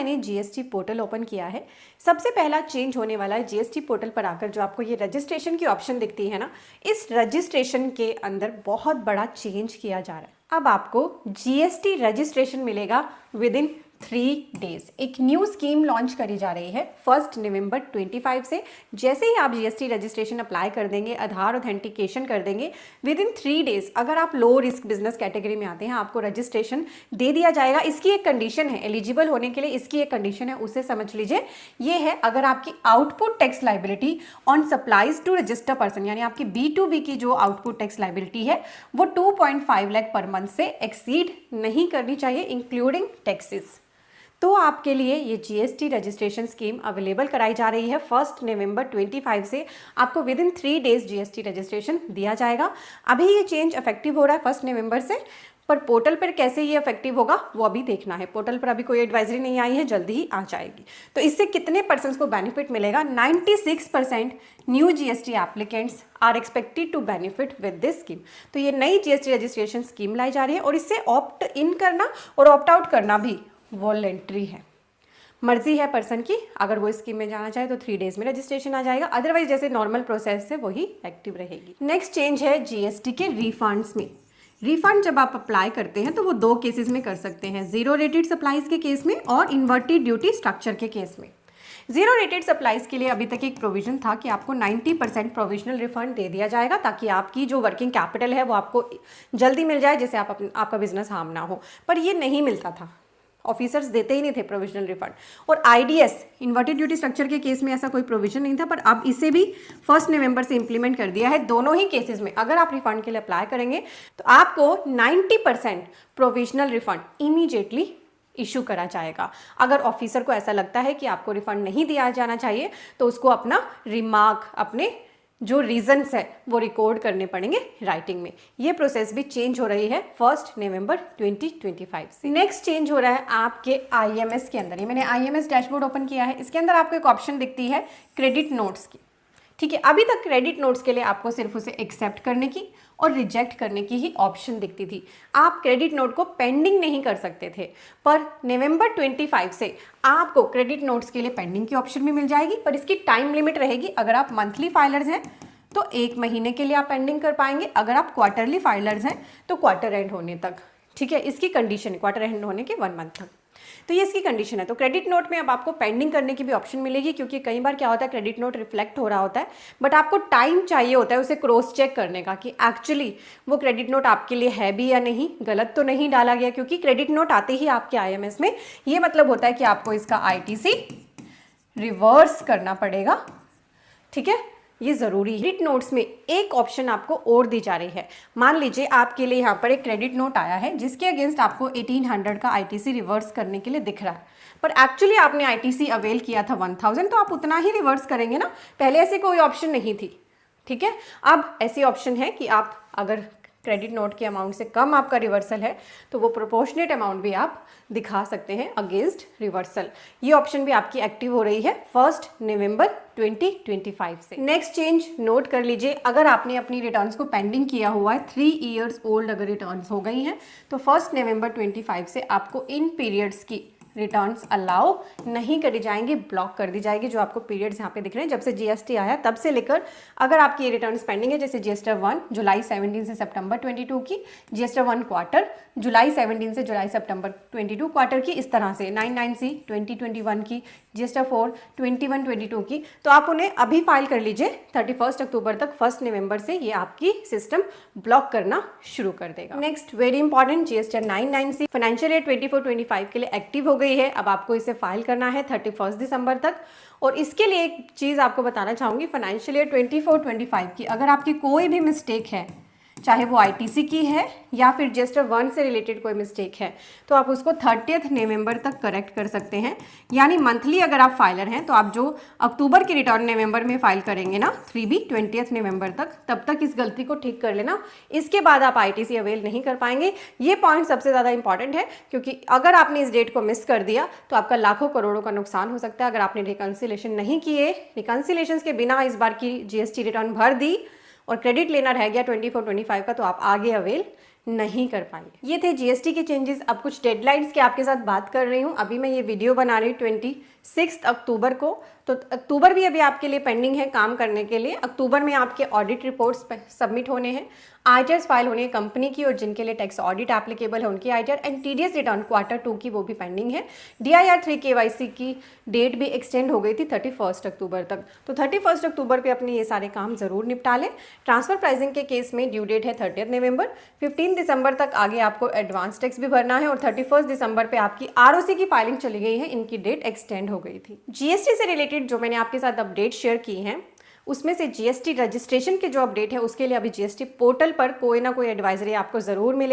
मैंने GST portal open किया है। सबसे पहला चेंज होने वाला है जीएसटी पोर्टल पर आकर जो आपको ये रजिस्ट्रेशन की ऑप्शन दिखती है ना, इस रजिस्ट्रेशन के अंदर बहुत बड़ा चेंज किया जा रहा है। अब आपको जीएसटी रजिस्ट्रेशन मिलेगा विद इन 3 डेज। एक न्यू स्कीम लॉन्च करी जा रही है 1 नवंबर 25 से। जैसे ही आप जीएसटी रजिस्ट्रेशन अप्लाई कर देंगे, आधार ऑथेंटिकेशन कर देंगे, विद इन 3 डेज अगर आप लो रिस्क बिजनेस कैटेगरी में आते हैं आपको रजिस्ट्रेशन दे दिया जाएगा। इसकी एक कंडीशन है, एलिजिबल होने के लिए इसकी एक कंडीशन है, उसे समझ लीजिए। ये है अगर आपकी output tax liability on supplies to register person, यानी आपकी B2B की जो आउटपुट टैक्स लाइबिलिटी है वो 2.5 लाख पर मंथ से एक्सीड नहीं करनी चाहिए इंक्लूडिंग टैक्सेस। तो आपके लिए ये जीएसटी रजिस्ट्रेशन स्कीम अवेलेबल कराई जा रही है 1 नवंबर 25 से। आपको with in 3 days GST registration दिया जाएगा। अभी ये चेंज इफेक्टिव हो रहा है 1 नवंबर से, पर पोर्टल पर कैसे ये इफेक्टिव होगा वो अभी देखना है। पोर्टल पर अभी कोई एडवाइजरी नहीं आई है, जल्दी ही आ जाएगी। तो इससे कितने पर्सन्स को बेनिफिट मिलेगा? 96% new GST applicants are expected to benefit with this scheme. तो ये नई जीएसटी रजिस्ट्रेशन स्कीम लाई जा रही है और इससे ऑप्ट इन करना और ऑप्ट आउट करना भी वॉलंटरी है, मर्जी है पर्सन की। अगर वो स्कीम में जाना चाहे तो 3 डेज में रजिस्ट्रेशन आ जाएगा, अदरवाइज जैसे नॉर्मल प्रोसेस है वही एक्टिव रहेगी। नेक्स्ट चेंज है जीएसटी के रिफंड्स में। रिफंड जब आप अप्लाई करते हैं तो वो 2 केसेस में कर सकते हैं, जीरो रेटेड सप्लाईज के केस में और इन्वर्टेड ड्यूटी स्ट्रक्चर के केस में। जीरो रेटेड सप्लाईज के लिए अभी तक एक प्रोविजन था कि आपको 90% प्रोविजनल रिफंड दे दिया जाएगा ताकि आपकी जो वर्किंग कैपिटल है वो आपको जल्दी मिल जाए, जिससे आपका बिजनेस हार्म ना हो। पर ये नहीं मिलता था, ऑफिसर्स देते ही नहीं थे प्रोविजनल रिफंड। और आईडीएस इन्वर्टेड ड्यूटी स्ट्रक्चर के केस में ऐसा कोई प्रोविजन नहीं था, पर अब इसे भी 1 नवंबर से इंप्लीमेंट कर दिया है। दोनों ही केसेस में अगर आप रिफंड के लिए अप्लाई करेंगे तो आपको 90% प्रोविजनल रिफंड इमीडिएटली इशू करा जाएगा। अगर ऑफिसर को ऐसा लगता है कि आपको रिफंड नहीं दिया जाना चाहिए तो उसको अपना रिमार्क, अपने जो रीजंस है वो रिकॉर्ड करने पड़ेंगे राइटिंग में। ये प्रोसेस भी चेंज हो रही है 1 नवंबर 2025 से। नेक्स्ट चेंज हो रहा है आपके आईएमएस के अंदर। ये मैंने आईएमएस डैशबोर्ड ओपन किया है, इसके अंदर आपको एक ऑप्शन दिखती है क्रेडिट नोट्स की। ठीक है, अभी तक क्रेडिट नोट्स के लिए आपको सिर्फ उसे एक्सेप्ट करने की और रिजेक्ट करने की ही ऑप्शन दिखती थी। आप क्रेडिट नोट को पेंडिंग नहीं कर सकते थे, पर नवंबर 25 से आपको क्रेडिट नोट्स के लिए पेंडिंग की ऑप्शन भी मिल जाएगी, पर इसकी टाइम लिमिट रहेगी। अगर आप मंथली फाइलर्स हैं तो 1 महीने के लिए आप पेंडिंग कर पाएंगे, अगर आप क्वार्टरली फाइलर्स हैं तो क्वार्टर एंड होने तक। ठीक है, इसकी कंडीशन क्वार्टर एंड होने के 1 मंथ तक, तो ये इसकी कंडीशन है। तो क्रेडिट नोट में अब आपको पेंडिंग करने की भी ऑप्शन मिलेगी, क्योंकि कई बार क्या होता है क्रेडिट नोट रिफ्लेक्ट हो रहा होता है, बट आपको टाइम चाहिए होता है उसे क्रॉस चेक करने का कि एक्चुअली वो क्रेडिट नोट आपके लिए है भी या नहीं, गलत तो नहीं डाला गया। क्योंकि क्रेडिट नोट आते ही आपके आईएमएस में ये मतलब होता है कि आपको इसका आईटीसी रिवर्स करना पड़ेगा। ठीक है, ये जरूरी है। क्रेडिट नोट्स में एक ऑप्शन आपको और दी जा रही है। मान लीजिए आपके लिए यहाँ पर एक क्रेडिट नोट आया है जिसके अगेंस्ट आपको 1800 का आईटीसी रिवर्स करने के लिए दिख रहा है, पर एक्चुअली आपने आईटीसी अवेल किया था 1000, तो आप उतना ही रिवर्स करेंगे ना। पहले ऐसी कोई ऑप्शन नहीं थी। ठीक है, अब ऐसी ऑप्शन है कि आप अगर क्रेडिट नोट के अमाउंट से कम आपका रिवर्सल है तो वो प्रोपोर्शनेट अमाउंट भी आप दिखा सकते हैं अगेंस्ट रिवर्सल। ये ऑप्शन भी आपकी एक्टिव हो रही है 1 नवंबर 2025 से। नेक्स्ट चेंज नोट कर लीजिए, अगर आपने अपनी रिटर्न्स को पेंडिंग किया हुआ है 3 इयर्स ओल्ड अगर रिटर्न्स हो गई हैं तो 1 नवंबर 25 से आपको इन पीरियड्स की रिटर्न्स अलाउ नहीं करी जाएंगी, ब्लॉक कर दी जाएगी। जो आपको पीरियड्स यहाँ पे दिख रहे हैं जब से जीएसटी आया तब से लेकर, अगर आपकी ये रिटर्न्स पेंडिंग है, जैसे जीएसटी 1 जुलाई 17 से सितंबर 22 की, जीएसटी 1 क्वार्टर जुलाई 17 से जुलाई सितंबर 22 क्वार्टर की, इस तरह से 99C 2021 की, जीएसटी 4 21-22 की, तो आप उन्हें अभी फाइल कर लीजिए 31 अक्टूबर तक। 1 नवंबर से ये आपकी सिस्टम ब्लॉक करना शुरू कर देगा। Next very important, GST 99C financial year 24-25 के लिए एक्टिव हो गई है। अब आपको इसे फाइल करना है 31 दिसंबर तक। और इसके लिए एक चीज़ आपको बताना चाहूँगी, फाइनेंशियल ईयर 24-25 की अगर आपकी कोई भी मिस्टेक है, चाहे वो आईटीसी की है या फिर जीएसटी 1 से रिलेटेड कोई मिस्टेक है, तो आप उसको 30 नवंबर तक करेक्ट कर सकते हैं। यानी मंथली अगर आप फाइलर हैं तो आप जो अक्टूबर की रिटर्न नवंबर में फाइल करेंगे ना 3B 20 नवंबर तक, तब तक इस गलती को ठीक कर लेना। इसके बाद आप आईटीसी अवेल नहीं कर पाएंगे। ये पॉइंट सबसे ज़्यादा इंपॉर्टेंट है, क्योंकि अगर आपने इस डेट को मिस कर दिया तो आपका लाखों करोड़ों का नुकसान हो सकता है। अगर आपने रिकन्सिलेशन नहीं किए, रिकन्सिलेशन के बिना इस बार की जीएसटी रिटर्न भर दी और क्रेडिट लेना रह गया 24-25 का, तो आप आगे अवेल नहीं कर पाएंगे। ये थे जीएसटी के चेंजेस। अब कुछ डेडलाइंस के आपके साथ बात कर रही हूँ। अभी मैं ये वीडियो बना रही हूँ 26 अक्टूबर को, तो अक्टूबर भी अभी आपके लिए पेंडिंग है काम करने के लिए। अक्टूबर में आपके ऑडिट रिपोर्ट्स सबमिट होने हैं, आईटीआर फाइल होने हैं कंपनी की, और जिनके लिए टैक्स ऑडिट एप्लीकेबल है उनकी ITR, and TDS return Q2 की वो भी पेंडिंग है। DIR 3 KYC की डेट भी एक्सटेंड हो गई थी 31 अक्टूबर तक, तो 31 अक्टूबर पे अपने ये सारे काम जरूर निपटा लें। ट्रांसफर प्राइसिंग के केस में ड्यू डेट है 30 नवंबर। 15 दिसंबर तक आगे आपको एडवांस टैक्स भी भरना है, और 31 दिसंबर पे आपकी ROC की फाइलिंग चली गई है, इनकी डेट एक्सटेंड हो गई थी। जीएसटी से रिलेटेड जो मैंने आपके साथ अपडेट शेयर की हैं, उसमें से जीएसटी रजिस्ट्रेशन के जो अपडेट है उसके लिए अभी जीएसटी पोर्टल पर कोई ना कोई एडवाइजरी आपको जरूर मिले।